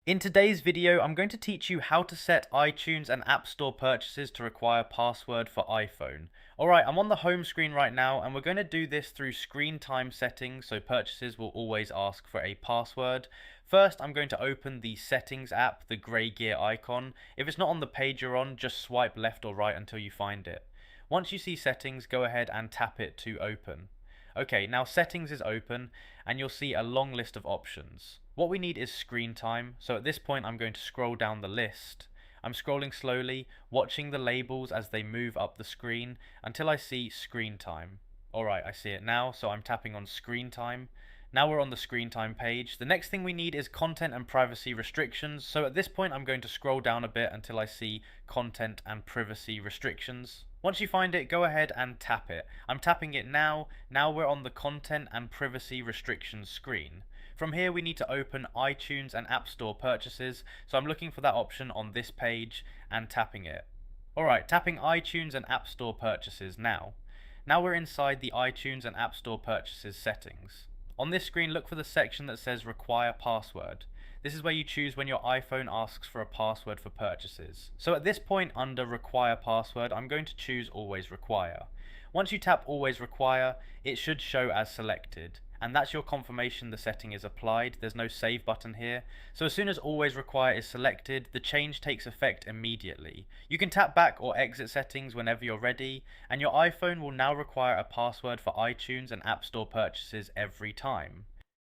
In today's video, I'm going to teach you how to set iTunes and App Store purchases to require password for iPhone. Alright, I'm on the home screen right now and we're going to do this through screen time settings, so purchases will always ask for a password. First, I'm going to open the settings app, the grey gear icon. If it's not on the page you're on, just swipe left or right until you find it. Once you see settings, go ahead and tap it to open. Okay, now settings is open and you'll see a long list of options. What we need is screen time, so at this point I'm going to scroll down the list. I'm scrolling slowly, watching the labels as they move up the screen until I see screen time. Alright, I see it now, so I'm tapping on screen time. Now we're on the screen time page. The next thing we need is content and privacy restrictions, so at this point I'm going to scroll down a bit until I see content and privacy restrictions. Once you find it, go ahead and tap it. I'm tapping it now. Now we're on the content and privacy restrictions screen. From here we need to open iTunes and App Store purchases, so I'm looking for that option on this page and tapping it. Alright, tapping iTunes and App Store purchases now. Now we're inside the iTunes and App Store purchases settings. On this screen, look for the section that says require password. This is where you choose when your iPhone asks for a password for purchases. So at this point under require password, I'm going to choose always require. Once you tap always require, it should show as selected. And that's your confirmation the setting is applied. There's no save button here. So as soon as always require is selected, the change takes effect immediately. You can tap back or exit settings whenever you're ready, and your iPhone will now require a password for iTunes and App Store purchases every time.